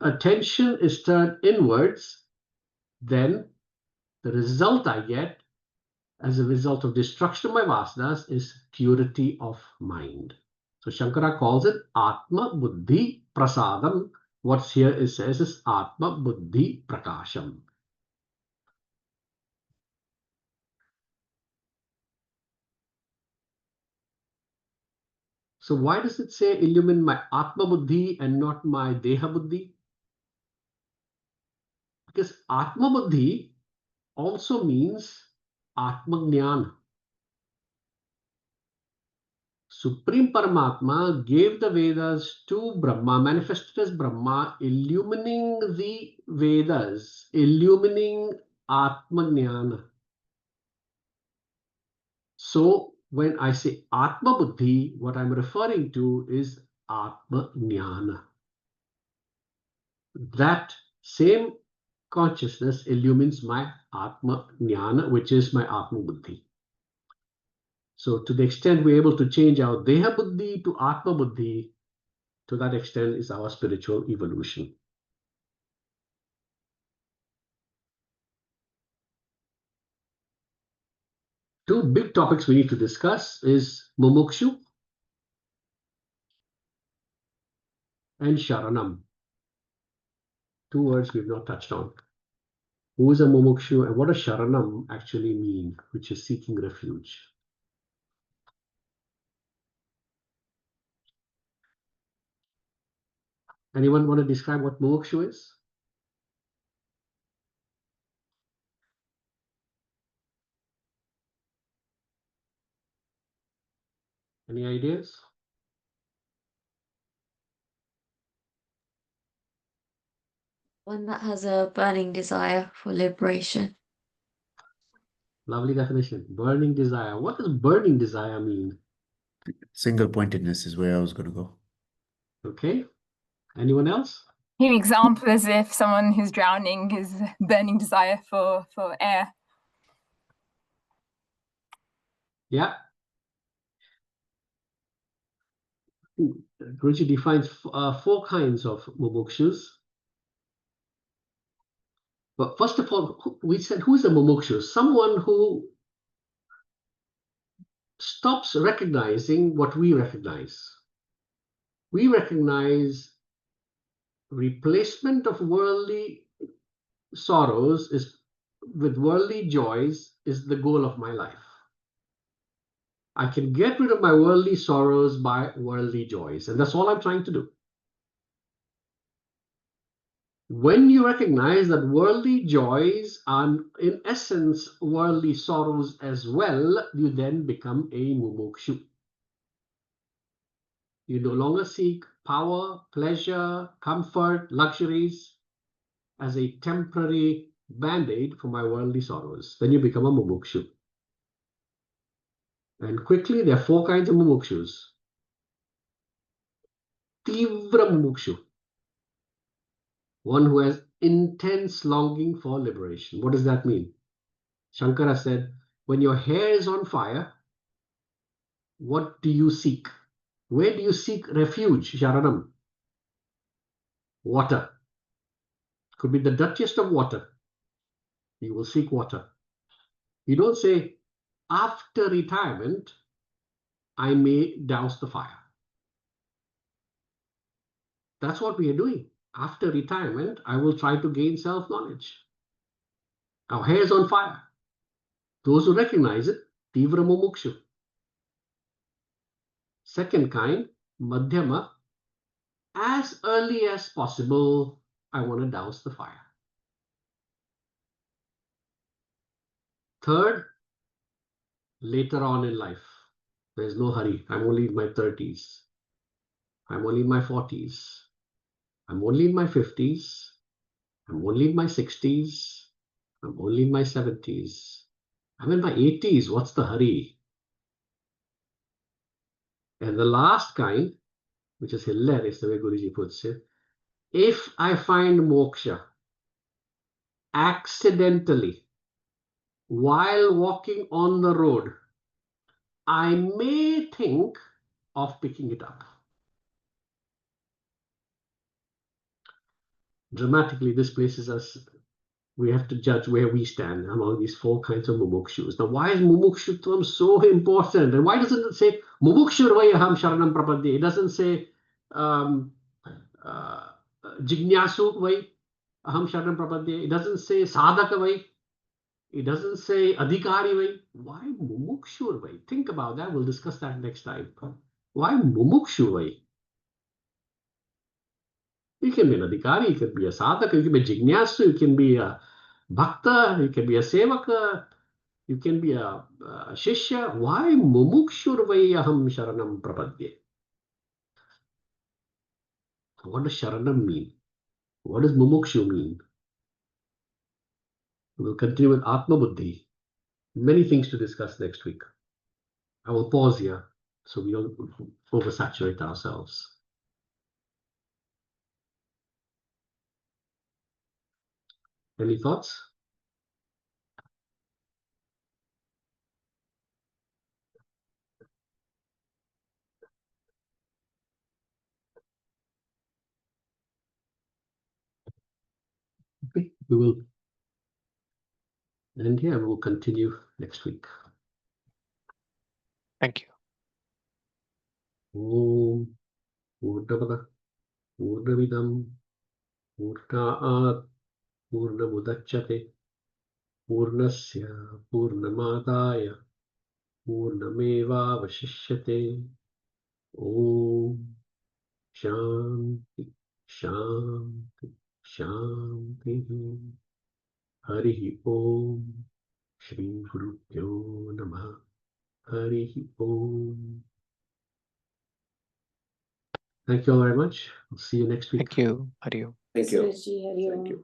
attention is turned inwards, then the result I get as a result of destruction of my vasanas is purity of mind. So Shankara calls it Atma Buddhi Prasadam. What's here it says is Atma Buddhi Prakasham. So why does it say illumine my Atma Buddhi and not my Deha Buddhi? Because Atma Buddhi also means Atma Jnana. Supreme Paramatma gave the Vedas to Brahma, manifested as Brahma, illumining the Vedas, illumining Atma Jnana. So when I say Atma Buddhi, what I'm referring to is Atma Jnana. That same consciousness illumines my Atma Jnana, which is my Atma Buddhi. So to the extent we're able to change our Deha Buddhi to Atma Buddhi, to that extent is our spiritual evolution. Two big topics we need to discuss is Mumukshu and Sharanam. Two words we've not touched on. Who is a Mumukshu and what does Sharanam actually mean, which is seeking refuge? Anyone want to describe what Mumukshu is? Any ideas? One that has a burning desire for liberation. Lovely definition. Burning desire. What does burning desire mean? Single pointedness is where I was going to go. Okay. Anyone else? An example is if someone who's drowning is burning desire for air. Yeah. Guruji defines four kinds of mumukshus. But first of all, we said, who is a mumukshu? Someone who stops recognizing what we recognize. We recognize replacement of worldly sorrows is with worldly joys is the goal of my life. I can get rid of my worldly sorrows by worldly joys, and that's all I'm trying to do. When you recognize that worldly joys are in essence worldly sorrows as well, you then become a mumukshu. You no longer seek power, pleasure, comfort, luxuries as a temporary band-aid for my worldly sorrows. Then you become a mumukshu. And quickly, there are four kinds of mumukshus. Tivra mumukshu, one who has intense longing for liberation. What does that mean? Shankara said, when your hair is on fire, what do you seek? Where do you seek refuge, Sharanam? Water. Could be the dirtiest of water. You will seek water. You don't say, after retirement, I may douse the fire. That's what we are doing. After retirement, I will try to gain self-knowledge. Our hair is on fire. Those who recognize it, Tivra Mumukshu. Second kind, Madhyama. As early as possible, I want to douse the fire. Third, later on in life. There's no hurry. I'm only in my 30s. I'm only in my 40s. I'm only in my 50s. I'm only in my 60s. I'm only in my 70s. I'm in my 80s. What's the hurry? And the last kind, which is hilarious, the way Guruji puts it, if I find moksha accidentally while walking on the road, I may think of picking it up. Dramatically, this places us, we have to judge where we stand among these four kinds of mumukshus. Now, why is mumukshutvam so important? And why doesn't it say mumukshurvai aham sharanam prapadye? It doesn't say jignasu vai aham sharanam prapadye. It doesn't say sadhaka vai. It doesn't say adhikari vai. Why mumukshurvai? Think about that. We'll discuss that next time. Why mumukshurvai? You can be an adhikari, you can be a sadhaka, you can be a jignasu, you can be a bhakta, you can be a sevaka, you can be a shishya. Why mumukshurvai aham sharanam prapadye? What does sharanam mean? What does mumukshu mean? We'll continue with Atma Buddhi. Many things to discuss next week. I will pause here so we don't oversaturate ourselves. Any thoughts? Okay, we will end here. We will continue next week. Thank you. Om Purnamada Purnamidam Purnāat Purnamudachyate Purnasya Purnamadaya Purnamevavashishyate. Om Shanti Shanti Shanti. Harihi Om. Shri Gurubhyo Namah. Harihi Om. Thank you all very much. I'll see you next week. Thank you. Hari Om. Thank you. Hari Om. Thank you.